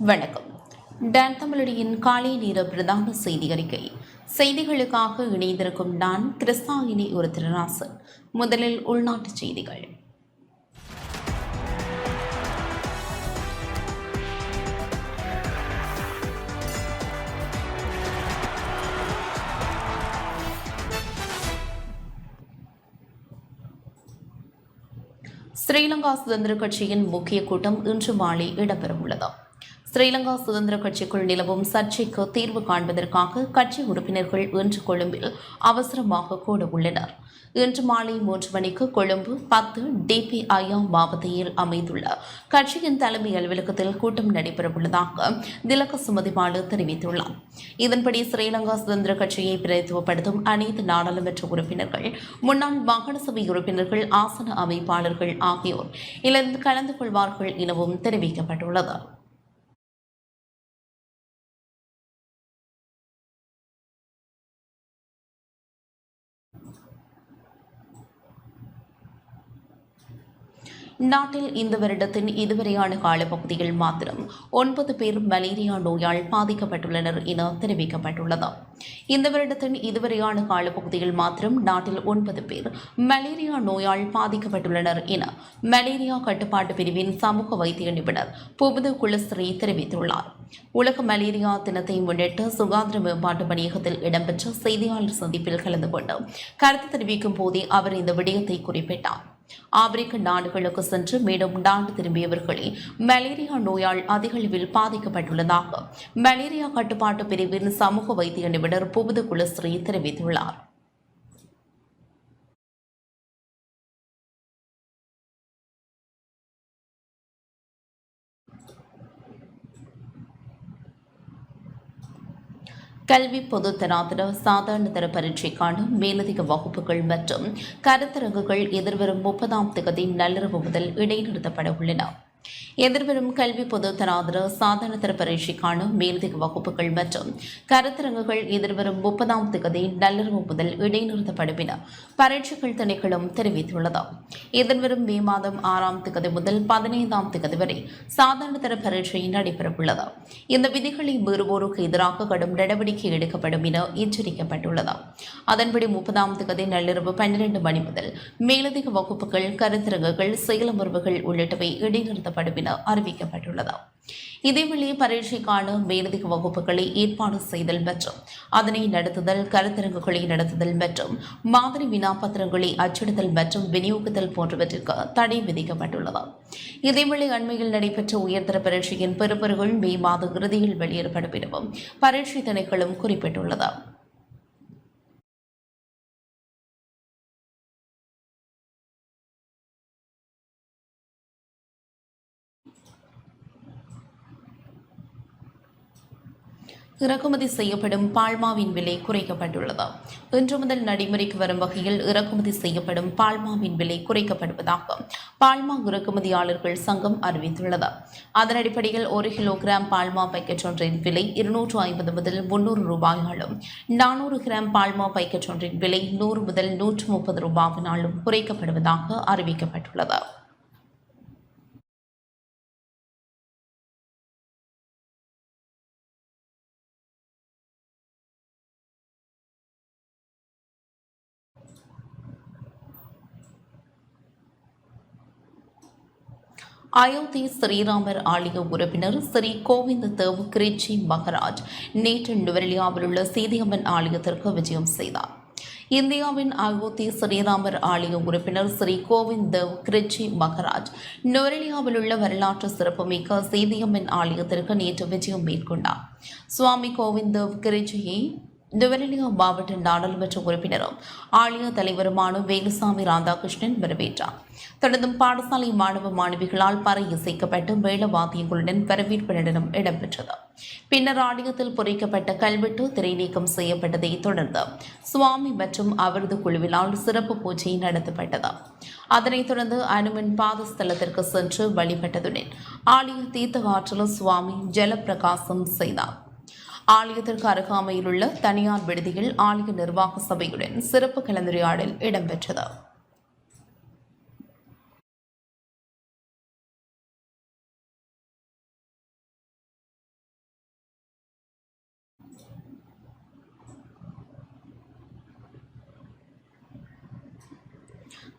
வணக்கம். டான் தமிழடியின் காலை நேர பிரதான செய்தி அறிக்கை. செய்திகளுக்காக இணைந்திருக்கும் நான் கிறிஸ்தாயினி ஒரு திருநாசன். முதலில் உள்நாட்டுச் செய்திகள். ஸ்ரீலங்கா சுதந்திர கட்சியின் முக்கிய கூட்டம் இன்று மாலை இடம்பெறவுள்ளது. ஸ்ரீலங்கா சுதந்திர கட்சிக்குள் நிலவும் சர்ச்சைக்கு தீர்வு காண்பதற்காக கட்சி உறுப்பினர்கள் இன்று கொழும்பில் அவசரமாக கூட உள்ளனர். இன்று மாலை 3 மணிக்கு கொழும்பு 10 DPIA மாவட்டத்தில் அமைந்துள்ள கட்சியின் தலைமை அலுவலகத்தில் கூட்டம் நடைபெறவுள்ளதாக திலக சுமதிபாலு தெரிவித்துள்ளார். இதன்படி ஸ்ரீலங்கா சுதந்திர கட்சியை பிரதித்துவப்படுத்தும் அனைத்து நாடாளுமன்ற உறுப்பினர்கள், முன்னாள் மாகாண சபை உறுப்பினர்கள், ஆசன அமைப்பாளர்கள் ஆகியோர் இதில் கலந்து கொள்வார்கள் எனவும் தெரிவிக்கப்பட்டுள்ளது. நாட்டில் இந்த வருடத்தின் இதுவரையான காலப்பகுதியில் மாத்திரம் 9 பேர் மலேரியா நோயால் பாதிக்கப்பட்டுள்ளனர் என தெரிவிக்கப்பட்டுள்ளது. இந்த வருடத்தின் இதுவரையான காலப்பகுதியில் மாத்திரம் நாட்டில் 9 பேர் மலேரியா நோயால் பாதிக்கப்பட்டுள்ளனர் என மலேரியா கட்டுப்பாட்டு பிரிவின் சமூக வைத்திய நிபுணர் புபுது குலஸ்ரீ தெரிவித்துள்ளார். உலக மலேரியா தினத்தை முன்னிட்டு சுகாதார மேம்பாட்டு பணியகத்தில் இடம்பெற்ற செய்தியாளர் சந்திப்பில் கலந்து கொண்டு கருத்து தெரிவிக்கும் போதே அவர் இந்த விடயத்தை குறிப்பிட்டார். ஆப்பிரிக்க நாடுகளுக்கு சென்று மீண்டும் நாடு திரும்பியவர்களே மலேரியா நோயால் அதிக அளவில் பாதிக்கப்பட்டுள்ளதாக மலேரியா கட்டுப்பாட்டு பிரிவின் சமூக வைத்திய நிபுணர் புபுது குலஸ்ரீ தெரிவித்துள்ளார். கல்வி பொதுத்தராதர சாதாரணதர பரீட்சைக்கான மேலதிக வகுப்புகள் மற்றும் கருத்தரங்குகள் எதிர்வரும் 30ஆம் தேதி நள்ளிரவு முதல் இடைநிறுத்தப்பட உள்ளன. எதிர்வரும் கல்வி பொதுத்தராதர சாதாரணதர பரீட்சைக்கான மேலதிக வகுப்புகள் மற்றும் கருத்தரங்குகள் எதிர்வரும் 30ஆம் தேதி நள்ளிரவு முதல் இடைநிறுத்தப்படும் என பரீட்சைகள் திணைக்களம் தெரிவித்துள்ளது. எதிர்வரும் மே மாதம் 6ஆம் தேதி முதல் 15ஆம் தேதி வரை சாதாரணதர பரீட்சை நடைபெறவுள்ளது. இந்த விதிகளை மீறுவோருக்கு எதிராக கடும் நடவடிக்கை எடுக்கப்படும் என எச்சரிக்கப்பட்டுள்ளது. அதன்படி 30ஆம் தேதி நள்ளிரவு 12 மணி முதல் மேலதிக வகுப்புகள், கருத்தரங்குகள், செயலமர்வுகள் உள்ளிட்டவை இடைநிறுத்தப்படும் என அறிவிக்கப்பட்டுள்ளது. இதேவேளை பரீட்சைக்கான மேலதிக வகுப்புகளை ஏற்பாடு செய்தல் மற்றும் அதனை நடத்துதல், கருத்தரங்குகளை நடத்துதல் மற்றும் மாதிரி வினாப்பத்திரங்களை அச்சிடுதல் மற்றும் விநியோகித்தல் போன்றவற்றிற்கு தடை விதிக்கப்பட்டுள்ளது. இதேவேளை அண்மையில் நடைபெற்ற உயர்தர பரீட்சையின் பெறுபேறுகள் மே மாத இறுதியில் வெளியிடப்படும் எனவும் பரீட்சை திணைக்களம் குறிப்பிட்டுள்ளது. இறக்குமதி செய்யப்படும் பால்மாவின் விலை குறைக்கப்பட்டுள்ளது. இன்று முதல் நடைமுறைக்கு வரும் வகையில் இறக்குமதி செய்யப்படும் பால்மாவின் விலை குறைக்கப்படுவதாக பால்மா இறக்குமதியாளர்கள் சங்கம் அறிவித்துள்ளது. அதன் அடிப்படையில் 1 கிலோகிராம் பால்மா பாக்கெட் ஒன்றின் விலை 250 முதல் 300 ரூபாயாலும், 400 கிராம் பால்மா பாக்கெட் ஒன்றின் விலை 100 முதல் 130 ரூபாயினாலும் குறைக்கப்படுவதாக அறிவிக்கப்பட்டுள்ளது. அயோத்தி ஸ்ரீராமர் ஆலய உறுப்பினர் ஸ்ரீ கோவிந்த் தேவ் கிரிச்சி மகராஜ் நேற்று நுவரெலியாவில் உள்ள சீதியம்மன் ஆலயத்திற்கு விஜயம் செய்தார். இந்தியாவின் அயோத்தி ஸ்ரீராமர் ஆலய உறுப்பினர் ஸ்ரீ கோவிந்த் தேவ் கிரிச்சி மகராஜ் நுவரெலியாவில் உள்ள வரலாற்று சிறப்புமிக்க சீதியம்மன் ஆலயத்திற்கு நேற்று விஜயம் மேற்கொண்டார். சுவாமி கோவிந்த் தேவ் கிரிச்சியை நுவரெலியா மாவட்ட நாடாளுமன்ற உறுப்பினரும் ஆலய தலைவருமான வேலுசாமி ராதாகிருஷ்ணன் வரவேற்றார். தொடர்ந்தும் பாடசாலை மாணவ மாணவிகளால் பறை இசைக்கப்பட்டு மேளவாத்தியங்களுடன் வரவேற்பு நடனம் இடம்பெற்றது. பின்னர் ஆலயத்தில் பொறிக்கப்பட்ட கல்வெட்டு திரை நீக்கம் செய்யப்பட்டதை தொடர்ந்து சுவாமி மற்றும் அவரது குழுவினால் சிறப்பு பூஜை நடத்தப்பட்டது. அதனைத் தொடர்ந்து அனுமன் பாதஸ்தலத்திற்கு சென்று வழிபட்டதுடன் ஆலய தீர்த்த ஆற்றில் சுவாமி ஜலப்பிரகாசம் செய்தார். ஆலயத்திற்கு அருகாமையில் உள்ள தனியார் விடுதியில் ஆலய நிர்வாக சபையுடன் சிறப்பு கலந்துரையாடல் இடம்பெற்றது.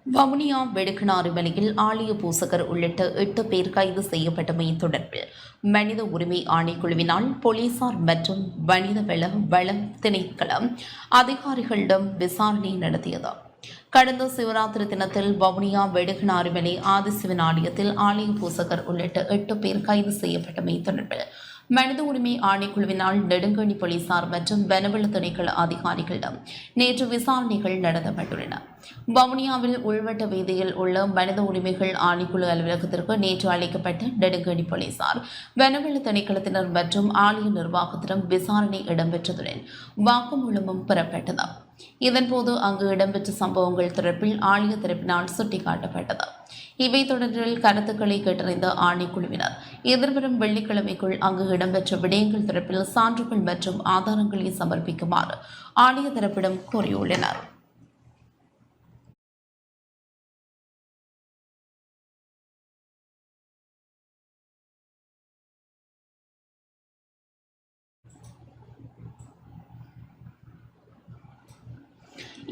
வவுனியா வெடுக்கனாறு மலையில் ஆலய பூசகர் உள்ளிட்ட 8 பேர் கைது செய்யப்பட்டமை தொடர்பில் மனித உரிமை ஆணைக்குழுவினால் போலீசார் மற்றும் மனிதவள வளம் திணைக்களம் அதிகாரிகளிடம் விசாரணை நடத்தியது. கடந்த சிவராத்திரி தினத்தில் வவுனியா வெடுக்கனாறு மலை ஆதிசிவன் ஆலயத்தில் ஆலய பூசகர் உள்ளிட்ட 8 பேர் கைது செய்யப்பட்டமை தொடர்பில் மனித உரிமை ஆணைக்குழுவினால் நெடுங்கணி போலீசார் மற்றும் வனவள திணைக்கள அதிகாரிகளிடம் நேற்று விசாரணைகள் நடத்தப்பட்டுள்ளன. வவுனியாவில் உள்வட்ட வீதியில் உள்ள மனித உரிமைகள் ஆணைக்குழு அலுவலகத்திற்கு நேற்று அழைக்கப்பட்ட நெடுங்கணி போலீசார் வனவள திணைக்களத்தினர் மற்றும் ஆலய நிர்வாகத்திடம் விசாரணை இடம்பெற்றதுடன் வாக்குமூலமும் பெறப்பட்டது. இதன்போது அங்கு இடம்பெற்ற சம்பவங்கள் தொடர்பில் ஆலய தரப்பினால் சுட்டிக்காட்டப்பட்டது. இவை தொடர்பில் கருத்துக்களை கேட்டறிந்த ஆணைக்குழுவினர் எதிர்வரும் வெள்ளிக்கிழமைக்குள் அங்கு இடம்பெற்ற விடயங்கள் தொடர்பில் சான்றுகள் மற்றும் ஆதாரங்களை சமர்ப்பிக்குமாறு ஆலய தரப்பிடம் கோரியுள்ளனர்.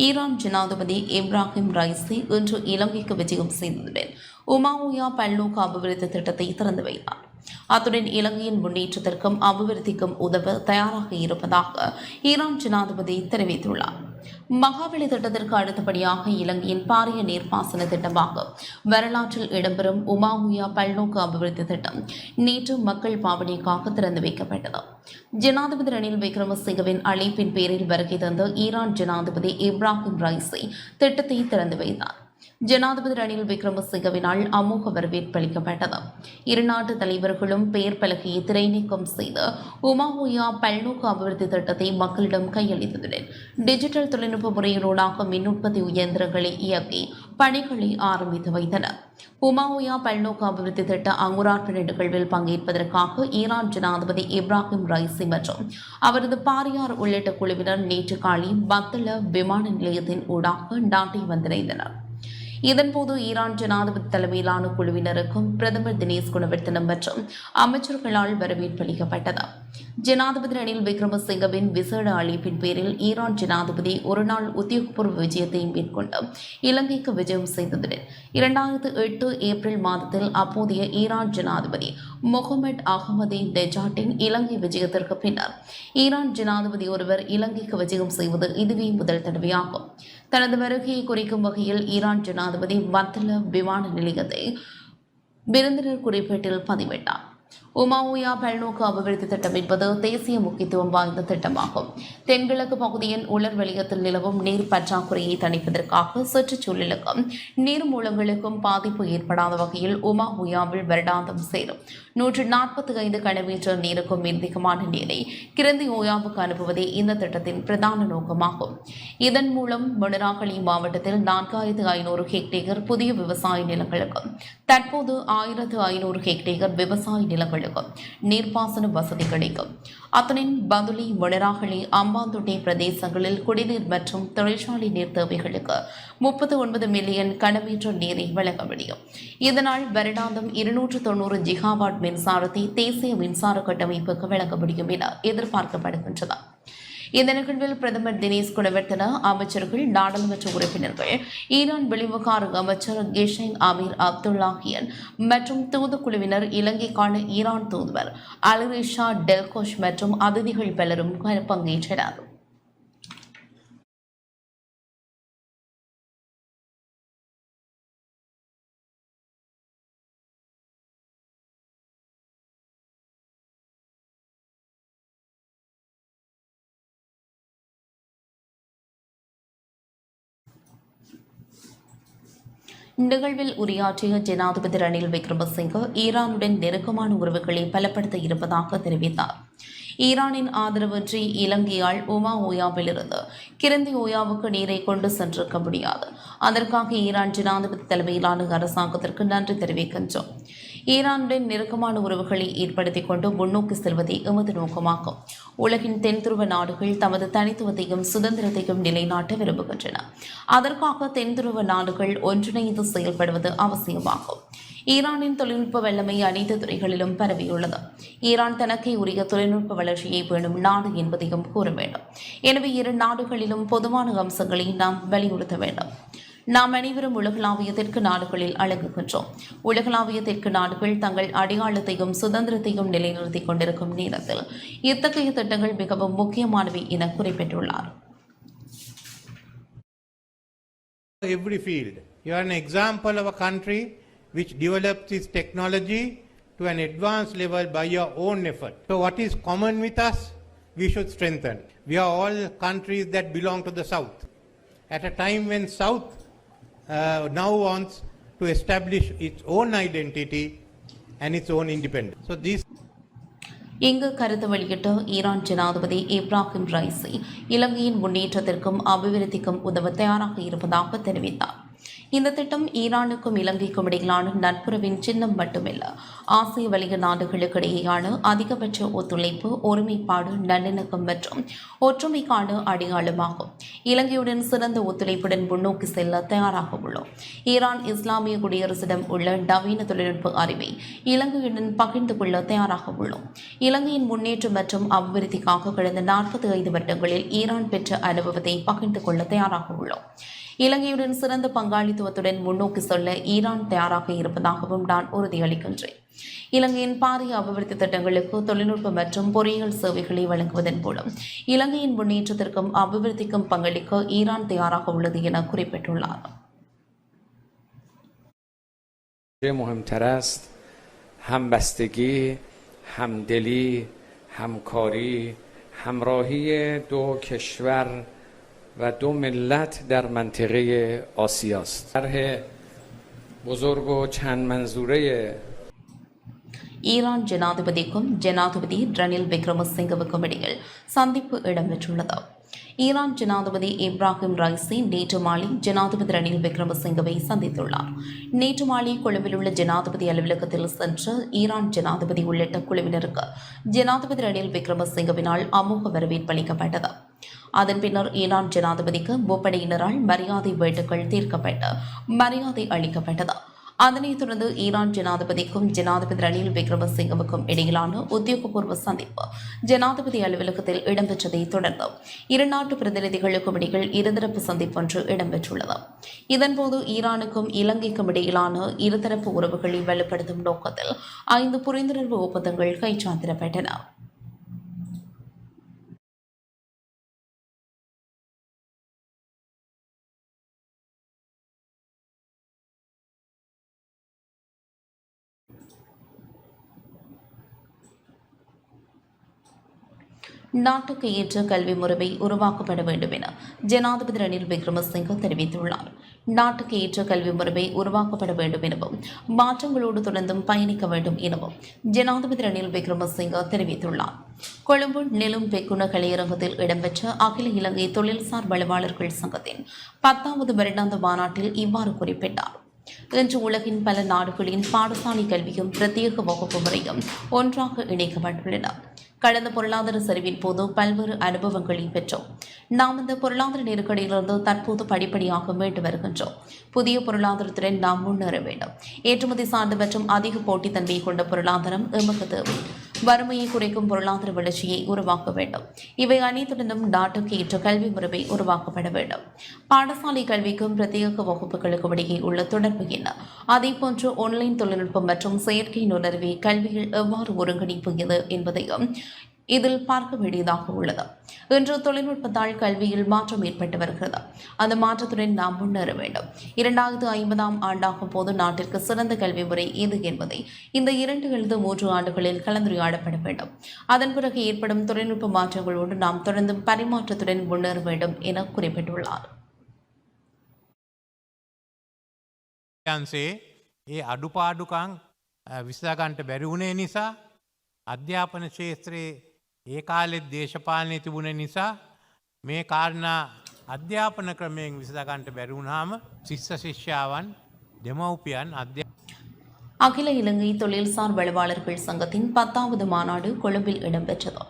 ஈரான் ஜனாதிபதி இப்ராஹிம் ரைசி இன்று இலங்கைக்கு விஜயம் செய்ததுடன் உமாவுயா பல்நோக்கு அபிவிருத்தி திட்டத்தை திறந்து வைத்தார். அத்துடன் இலங்கையின் முன்னேற்றத்திற்கும் அபிவிருத்திக்கும் உதவ தயாராக இருப்பதாக ஈரான் ஜனாதிபதி தெரிவித்துள்ளார். மகாவலி திட்டத்திற்கு அடுத்தபடியாக இலங்கையின் பாரிய நீர்ப்பாசன திட்டமாக வரலாற்றில் இடம்பெறும் உமாவுயா பல்நோக்கு அபிவிருத்தி திட்டம் நேற்று மக்கள் பாவனைக்காக திறந்து வைக்கப்பட்டது. ஜனாதிபதி ரணில் விக்ரமசிங்கவின் அழைப்பின் பேரில் வருகை தந்த ஈரான் ஜனாதிபதி இப்ராஹிம் ரைசி திட்டத்தை திறந்து வைத்தார். ஜனாதிபதி ரணில் விக்ரமசிங்கவினால் அமோக வரவேற்பு அளிக்கப்பட்டது. இரு நாட்டு தலைவர்களும் பெயர் பலகையை திரைநீக்கம் செய்து உமாவுயா பல்நோக்கு அபிவிருத்தி திட்டத்தை மக்களிடம் கையளித்ததுடன் டிஜிட்டல் தொழில்நுட்ப முறையினூடாக மின் உற்பத்தி இயந்திரங்களை இயக்கி பணிகளை ஆரம்பித்து வைத்தனர். உமாவுயா பல்நோக்கு அபிவிருத்தி திட்ட அங்குரார்ப்பண நிகழ்வில் பங்கேற்பதற்காக ஈரான் ஜனாதிபதி இப்ராஹிம் ரைசி மற்றும் அவரது பாரியார் உள்ளிட்ட குழுவினர் நேற்று காலை பத்தள விமான நிலையத்தின் ஊடாக நாட்டை வந்திருந்தனர். இதன்போது ஈரான் ஜனாதிபதி தலைமையிலான குழுவினருக்கும் பிரதமர் தினேஷ் குணவர்த்தனம் மற்றும் அமைச்சர்களால் வரவேற்பு அளிக்கப்பட்டது. ஜனாதிபதி ரணில் விக்ரமசிங்கவின் விசேட அழைப்பின் பேரில் ஈரான் ஜனாதிபதி ஒருநாள் உத்தியோகபூர்வ விஜயத்தை மேற்கொண்டு இலங்கைக்கு விஜயம் செய்ததுடன் 2008 ஏப்ரல் மாதத்தில் அப்போதைய ஈரான் ஜனாதிபதி முகமது அகமதி நெஜாட்டின் இலங்கை விஜயத்திற்கு பின்னர் ஈரான் ஜனாதிபதி ஒருவர் இலங்கைக்கு விஜயம் செய்வது இதுவே முதல் தடவையாகும். தனது வருகையை குறிக்கும் வகையில் ஈரான் ஜனாதிபதி வத்தல விமான நிலையத்தை விருந்தினர் குறிப்பீட்டில் பதிவிட்டார். உமாவுயா பல்நோக்கு அபிவிருத்தி திட்டம் என்பது தேசிய முக்கியத்துவம் வாய்ந்த திட்டமாகும். தென்கிழக்கு பகுதியின் உலர் வலயத்தில் நிலவும் நீர் பற்றாக்குறையை தணிப்பதற்காக சுற்றுச்சூழலுக்கும் நீர் மூலங்களுக்கும் பாதிப்பு ஏற்படாத வகையில் உமாவுயாவில் வருடாந்தம் சேரும் 145 கனமீட்டர் நீருக்கும் அதிகமான நீரை கிரந்தி ஓயாவுக்கு அனுப்புவதே இந்த திட்டத்தின் பிரதான நோக்கமாகும். இதன் மூலம் மொனராகலை மாவட்டத்தில் 4500 ஹெக்டேயர் புதிய விவசாய நிலங்களுக்கும் தற்போது 1500 ஹெக்டேயர் விவசாய நிலங்களுக்கும் நீர்ப்பாசன வசதி கிடைக்கும். அத்துடன் பதுளை மொனராகலை அம்பாந்தோட்டை பிரதேசங்களில் குடிநீர் மற்றும் தொழிற்சாலை நீர் தேவைகளுக்கு 39 மில்லியன் கனமீட்டர் நீரை வழங்க முடியும். இதனால் வருடாந்தம் 290 ஜிகாவாட் மின்சாரத்தை தேசிய மின்சார கட்டமைப்புக்கு வழங்க முடியும் என எதிர்பார்க்கப்படுகின்றது. இந்த நிகழ்வில் பிரதமர் தினேஷ் குணவர்த்தன, அமைச்சர்கள், நாடாளுமன்ற உறுப்பினர்கள், ஈரான் வெளிவிவகார அமைச்சர் கிஷைன் அமீர் அப்துல்லாஹியன் மற்றும் தூதுக்குழுவினர், இலங்கைக்கான ஈரான் தூதுவர் அலிரிஷா டெல்கோஷ் மற்றும் அதிதிகள் பலரும் பங்கேற்றனர். நிகழ்வில் உரையாற்றிய ஜனாதிபதி ரணில் விக்ரமசிங்கே ஈரானுடன் நெருக்கமான உறவுகளை பலப்படுத்த இருப்பதாக தெரிவித்தார். ஈரானின் ஆதரவின்றி இலங்கையால் உமாஓயாவிலிருந்து கிரந்தி ஓயாவுக்கு நீரை கொண்டு சென்றிருக்க முடியாது. அதற்காக ஈரான் ஜனாதிபதி தலைமையிலான அரசாங்கத்திற்கு நன்றி தெரிவிக்கின்றோம். ஈரானுடன் நெருக்கமான உறவுகளை ஏற்படுத்திக் கொண்டு முன்னோக்கி செல்வதே எமது நோக்கமாகும். உலகின் தென்துருவ நாடுகள் தமது தனித்துவத்தையும் சுதந்திரத்தையும் நிலைநாட்ட விரும்புகின்றன. அதற்காக தென்துருவ நாடுகள் ஒன்றிணைந்து செயல்படுவது அவசியமாகும். ஈரானின் தொழில்நுட்ப வல்லமை அனைத்து துறைகளிலும் பரவியுள்ளது. ஈரான் தனக்கே உரிய தொழில்நுட்ப வளர்ச்சியை பேணும் நாடு என்பதையும் கூற வேண்டும். எனவே இரு நாடுகளிலும் பொதுவான அம்சங்களை நாம் வலியுறுத்த வேண்டும். நாம் அனைவரும் உலகளாவிய தெற்கு நாடுகளில் அடங்குகின்றோம். உலகளாவிய தெற்கு நாடுகள் தங்கள் அடையாளத்தையும் சுதந்திரத்தையும் நிலைநிறுத்திக் கொண்டிருக்கும் நேரத்தில் இத்தகைய திட்டங்கள் மிகவும் முக்கியமானவை என குறிப்பிட்டுள்ளார். Every field. You are an example of a country which develops its technology to an advanced level by your own effort. So what is common with us, we should strengthen. We are all countries that belong to the South. At a time when South now wants to establish its own identity and its own independence. So these இங்கு கருத்து வெளியிட்ட Iran ஜனாதிபதி Ebrahim Raisi இலங்கையின் முன்னேற்றத்திற்கும் அபிவிருத்திக்கும் உதவ தயாராக இருப்பதாக தெரிவித்தார். இந்த திட்டம் ஈரானுக்கும் இலங்கைக்கும் இடையிலான நட்புறவின் சின்னம் மட்டுமல்ல, ஆசிய வணிக நாடுகளுக்கிடையேயான அதிகபட்ச ஒத்துழைப்பு, ஒருமைப்பாடு, நல்லிணக்கம் மற்றும் ஒற்றுமைக்கான அடையாளமாகும். இலங்கையுடன் சிறந்த ஒத்துழைப்புடன் முன்னோக்கி செல்ல தயாராக உள்ளோம். ஈரான் இஸ்லாமிய குடியரசிடம் உள்ள நவீன தொழில்நுட்ப அறிவை இலங்கையுடன் பகிர்ந்து கொள்ள தயாராக உள்ளோம். இலங்கையின் முன்னேற்றம் மற்றும் அபிவிருத்திக்காக கடந்த 45 வருடங்களில் ஈரான் பெற்ற அனுபவத்தை பகிர்ந்து கொள்ள தயாராக உள்ளோம். இலங்கையுடன் சிறந்த பங்காளித்துவத்துடன் முன்னோக்கி செல்ல ஈரான் தயாராக இருப்பதாகவும் நான் உறுதியளிக்கின்றேன். இலங்கையின் பாரிய அபிவிருத்தி திட்டங்களுக்கு தொழில்நுட்ப மற்றும் பொறியியல் சேவைகளை வழங்குவதன் மூலம் இலங்கையின் முன்னேற்றத்திற்கும் அபிவிருத்திக்கும் பங்களிக்க ஈரான் தயாராக உள்ளது என குறிப்பிட்டுள்ளார். مهمتر است همبستگی، همدلی، همکاری، همراهی دو کشور و دو ملت در منطقه آسیا است. طرح بزرگ و چند منظوره ஈரான் ஜனாதிபதிக்கும் ஜனாதிபதி ரணில் விக்ரமசிங்கவுக்கும் இடையில் சந்திப்பு இடம்பெற்றுள்ளது. ஈரான் ஜனாதிபதி இப்ராஹிம் ரைசி நேற்று மாலை ஜனாதிபதி ரணில் விக்ரமசிங்கவை சந்தித்துள்ளார். நேற்று மாலை கொழும்பில் உள்ள ஜனாதிபதி அலுவலகத்தில் சென்ற ஈரான் ஜனாதிபதி உள்ளிட்ட குழுவினருக்கு ஜனாதிபதி ரணில் விக்ரமசிங்கவினால் அமோக வரவேற்பு அளிக்கப்பட்டது. அதன் பின்னர் ஈரான் ஜனாதிபதிக்கு முப்படையினரால் மரியாதை வேட்டுகள் தீர்க்கப்பட்டு மரியாதை அளிக்கப்பட்டது. அதனைத் தொடர்ந்து ஈரான் ஜனாதிபதிக்கும் ஜனாதிபதி ரணில் விக்ரமசிங்கவுக்கும் இடையிலான உத்தியோகபூர்வ சந்திப்பு ஜனாதிபதி அலுவலகத்தில் இடம்பெற்றதைத் தொடர்ந்து இரு நாட்டு பிரதிநிதிகளுக்கும் இடையில் இருதரப்பு சந்திப்பொன்று இடம்பெற்றுள்ளது. இதன்போது ஈரானுக்கும் இலங்கைக்கும் இடையிலான இருதரப்பு உறவுகளை வலுப்படுத்தும் நோக்கத்தில் 5 புரிந்துணர்வு ஒப்பந்தங்கள் கைச்சாத்திடப்பட்டன. நாட்டுக்கு ஏற்ற கல்வி முறைமை உருவாக்கப்பட வேண்டும் என ஜனாதிபதி ரணில் விக்ரமசிங்க தெரிவித்துள்ளார். நாட்டுக்கு ஏற்ற கல்வி முறைமை உருவாக்கப்பட வேண்டும் எனவும் மாற்றங்களோடு தொடர்ந்தும் பயணிக்க வேண்டும் எனவும் ஜனாதிபதி ரணில் விக்ரமசிங்க தெரிவித்துள்ளார். கொழும்பு நெலும் பெக்குண கலையரங்கத்தில் இடம்பெற்ற அகில இலங்கை தொழில்சார் வளவாளர்கள் சங்கத்தின் 10வது வருடாந்த மாநாட்டில் இவ்வாறு குறிப்பிட்டார். இன்று உலகின் பல நாடுகளின் பாடசாலை கல்வியும் பிரத்யேக வகுப்பு முறையும் ஒன்றாக இணைக்கப்பட்டுள்ளன. கடந்த பொருளாதார சரிவின் போது பல்வேறு அனுபவங்களை பெற்றோம். நாம் இந்த பொருளாதார நெருக்கடியிலிருந்து தற்போது படிப்படியாக மீண்டு வருகின்றோம். புதிய பொருளாதாரத்துடன் நாம் முன்னேற வேண்டும். ஏற்றுமதி சார்ந்த மற்றும் அதிக போட்டித்தன்மை கொண்ட பொருளாதாரம் எமக்கு தேவை. வறுமையை குறைக்கும் பொருளாதார வளர்ச்சியை உருவாக்க வேண்டும். இவை அனைத்துடனும் நாட்டுக்கு ஏற்ற கல்வி முறைமை உருவாக்கப்பட வேண்டும். பாடசாலை கல்விக்கும் பிரத்யேக வகுப்புகளுக்கும் இடையே உள்ள தொடர்பு என்ன? அதேபோன்று ஆன்லைன் தொழில்நுட்பம் மற்றும் செயற்கை நுண்ணறிவை கல்வியில் எவ்வாறு ஒருங்கிணைப்பது என்பதையும் இதில் பார்க்க வேண்டியதாக உள்ளது. இன்று தொழில்நுட்பத்தால் கல்வியில் மாற்றம் ஏற்பட்டு வருகிறது. அந்த மாற்றத்துடன் நாம் முன்னேற வேண்டும். 2050ஆம் ஆண்டாகும் போது நாட்டிற்கு சிறந்த கல்வி முறை எது என்பதை இந்த 2 அல்லது 3 ஆண்டுகளில் கலந்துரையாடப்பட வேண்டும். அதன் பிறகு ஏற்படும் தொழில்நுட்ப மாற்றங்களோடு நாம் தொடர்ந்து பரிமாற்றத்துடன் முன்னேற வேண்டும் என குறிப்பிட்டுள்ளார். ඒ අඩුපාඩුකම් විසඳගන්නට බැරි වුණේ නිසා අධ්‍යාපන ක්ෂේත්‍රයේ ඒ කාලෙත් දේශපාලනය තිබුණ නිසා මේ කාරණා අධ්‍යාපන ක්‍රමයෙන් විසඳගන්නට බැරි වුණාම ශිෂ්‍ය ශිෂ්‍යාවන් දෙමව්පියන් அகில இலங்கை தொழில்சார் வளவாளர்கள் சங்கத்தின் 10வது மாநாடு கொழும்பில் இடம்பெற்றது.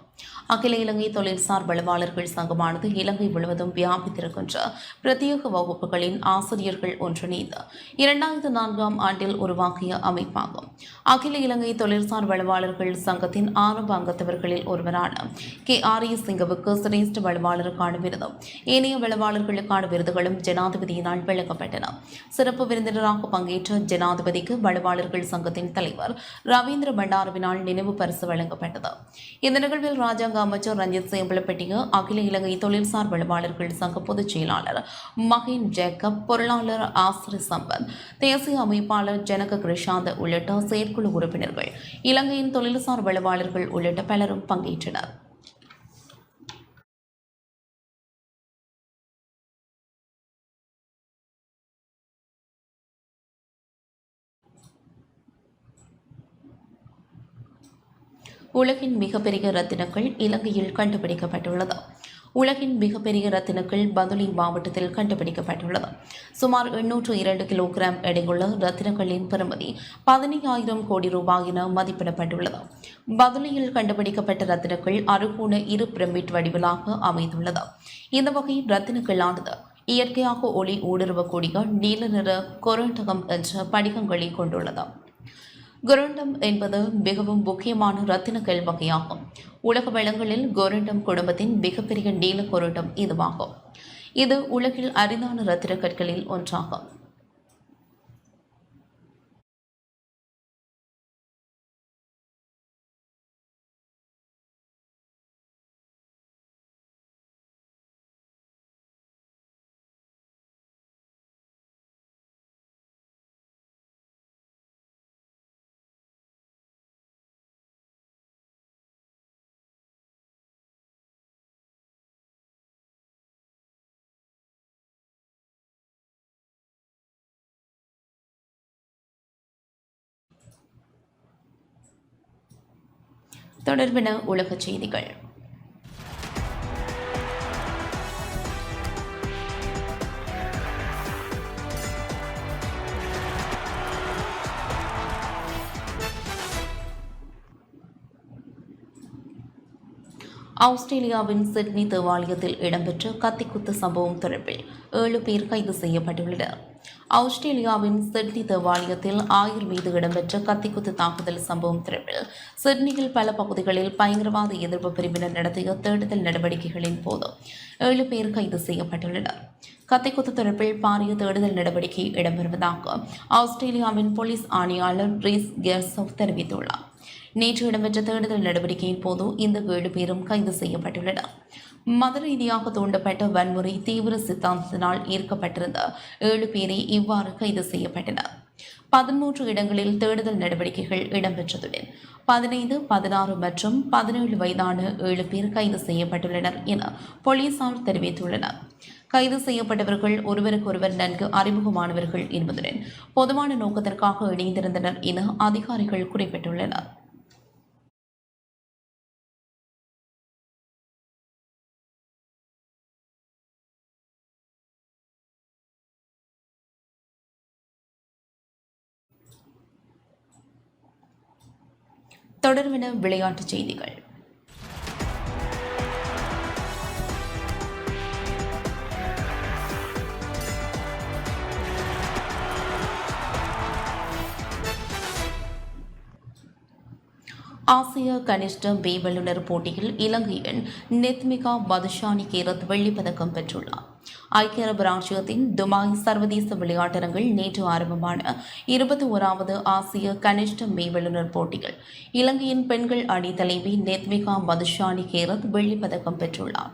அகில இலங்கை தொழில்சார் வலுவாளர்கள் சங்கமானது இலங்கை முழுவதும் வியாபித்திருக்கின்ற பிரத்யேக வகுப்புகளின் ஆசிரியர்கள் ஒன்றிணைந்து 2004ஆம் ஆண்டில் உருவாக்கிய அமைப்பாகும். அகில இலங்கை தொழில்சார் வலுவாளர்கள் சங்கத்தின் ஆரம்ப அங்கத்தவர்களில் ஒருவரான KRE சிங்கவுக்கு சிரேஷ்ட வலுவாளருக்கான விருதும் ஏனைய வலுவாளர்களுக்கான விருதுகளும் ஜனாதிபதியினால் வழங்கப்பட்டன. சிறப்பு விருந்தினராக பங்கேற்ற ஜனாதிபதிக்கு வலுவாளர்கள் சங்கத்தின் தலைவர் ரவீந்திர பண்டாரவினால் நினைவு பரிசு வழங்கப்பட்டது. இந்த நிகழ்வில் ராஜாங்க அமைச்சர் ரஞ்சித் சேம்பலப்பட்டிய அகில இலங்கை தொழில்சார் வலுவாளர்கள் சங்க பொதுச் செயலாளர் மஹின் ஜேக்கப், பொருளாளர் ஆசிரி சம்பத், தேசிய அமைப்பாளர் ஜனக கிருஷாந்த் உள்ளிட்ட செயற்குழு உறுப்பினர்கள், இலங்கையின் தொழில்சார் வலுவாளர்கள் உள்ளிட்ட பலரும் பங்கேற்றனர். உலகின் மிகப்பெரிய ரத்தினக்கல் இலங்கையில் கண்டுபிடிக்கப்பட்டுள்ளது. உலகின் மிகப்பெரிய ரத்தினக்கல் பதுளை மாவட்டத்தில் கண்டுபிடிக்கப்பட்டுள்ளது. சுமார் 802 கிலோகிராம் எடையுள்ள ரத்தினக்கல்லின் பெறுமதி 15,000 கோடி ரூபாய் என மதிப்பிடப்பட்டுள்ளது. பதுளையில் கண்டுபிடிக்கப்பட்ட ரத்தினக்கல் அறுகோண இரு பிரமிட் வடிவிலாக அமைந்துள்ளது. இந்த வகை ரத்தினக்கல்லானது இயற்கையாக ஒளி ஊடுருவக்கூடிய நீல நிற கொரண்டகம் என்ற படிகங்களை கொண்டுள்ளது. கொரண்டம் என்பது மிகவும் முக்கியமான ரத்தினக்கல் வகையாகும். உலக வளங்களில் கொரண்டம் குடும்பத்தின் மிகப்பெரிய நீல கொரண்டம் இதுவாகும். இது உலகில் அரிதான ரத்தின கற்களில் ஒன்றாகும். தொடர்பான உலகச் செய்திகள். ஆஸ்திரேலியாவின் சிட்னி தேவாலயத்தில் இடம்பெற்ற கத்திக்குத்து சம்பவம் தொடர்பில் 7 பேர் கைது செய்யப்பட்டுள்ளனர். ஆஸ்திரேலியாவின் சிட்னி தேவாலயத்தில் 1000 மீது இடம்பெற்ற கத்திக்குத்து தாக்குதல் சம்பவம் தொடர்பில் சிட்னியில் பல பகுதிகளில் பயங்கரவாத எதிர்ப்பு பிரிவினர் நடத்திய தேடுதல் நடவடிக்கைகளின் போது 7 பேர் கைது செய்யப்பட்டுள்ளனர். கத்திக்குத்து தொடர்பில் பாரிய தேடுதல் நடவடிக்கை இடம்பெறுவதாக ஆஸ்திரேலியாவின் போலீஸ் ஆணையாளர் ரீஸ் கெர்சோவ் தெரிவித்துள்ளார். நேற்று இடம்பெற்ற தேடுதல் நடவடிக்கையின் போது இந்த 7 பேரும் கைது செய்யப்பட்டுள்ளனர். மத ரீதியாக தூண்டப்பட்ட வன்முறை தீவிர சித்தாந்தத்தினால் ஈர்க்கப்பட்டிருந்த 7 பேரை இவ்வாறு கைது செய்யப்பட்டனர். 13 இடங்களில் தேடுதல் நடவடிக்கைகள் இடம்பெற்றதுடன் 15, 16 மற்றும் 17 வயதான 7 பேர் கைது செய்யப்பட்டுள்ளனர் என போலீசார் தெரிவித்துள்ளனர். கைது செய்யப்பட்டவர்கள் ஒருவருக்கொருவர் நன்கு அறிமுகமானவர்கள் என்பதுடன் பொதுவான நோக்கத்திற்காக இணைந்திருந்தனர் என அதிகாரிகள் குறிப்பிட்டுள்ளனர். தொடர்பான விளையாட்டுச் செய்திகள். ஆசிய கனிஷ்ட பி வல்லுநர் போட்டியில் இலங்கையின் நெத்மிகா பதுஷானி கேரத் வெள்ளிப்பதக்கம் பெற்றுள்ளார். ஐக்கிய அரபு ராச்சியத்தின் துபாய் சர்வதேச விளையாட்டரங்கில் நேற்று ஆரம்பமான 21வது ஆசிய கனிஷ்ட பி வல்லுநர் போட்டியில் இலங்கையின் பெண்கள் அணி தலைவி நெத்மிகா பதுஷானி கேரத் வெள்ளிப்பதக்கம் பெற்றுள்ளார்.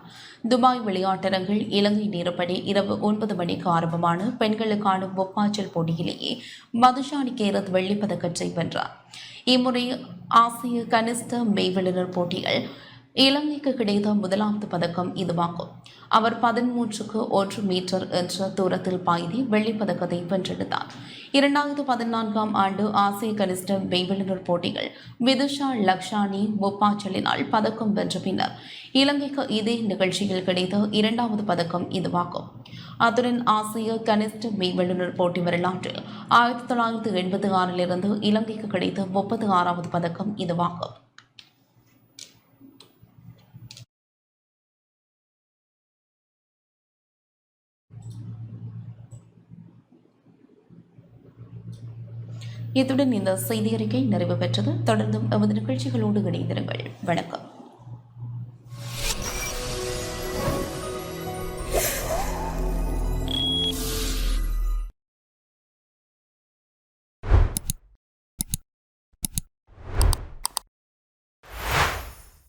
துபாய் விளையாட்டரங்கில் இலங்கை நேரப்படி இரவு 9 மணிக்கு ஆரம்பமான பெண்களுக்கான ஒப்பாச்சல் போட்டியிலேயே மதுஷானி கேரத் வெள்ளிப்பதக்கத்தை வென்றார். இம்முறை ஆசிய கனிஷ்ட மெய்வல்லுநர் போட்டியில் இலங்கைக்கு கிடைத்த முதலாவது பதக்கம் இதுவாகும். அவர் 13க்கு 1 மீட்டர் என்ற தூரத்தில் பாய்தி வெள்ளிப்பதக்கத்தை வென்றெடுத்தார். 2014ஆம் ஆண்டு ஆசிய கனிஷ்ட மெய்வல்லுநர் போட்டிகள் விதுஷா லக்ஷானி முப்பாச்சலினால் பதக்கம் வென்ற பின்னர் இலங்கைக்கு இதே நிகழ்ச்சியில் கிடைத்த 2வது பதக்கம் இதுவாகும். அத்துடன் ஆசிய கனிஷ்ட மெய்வல்லுநர் போட்டி வரலாற்றில் 1986 இலங்கைக்கு கிடைத்த 36வது பதக்கம் இதுவாகும். இத்துடன் இந்த செய்தி அறிக்கை நிறைவு பெற்றது. தொடர்ந்தும் எமது நிகழ்ச்சிகளோடு இணைந்திருங்கள். வணக்கம்.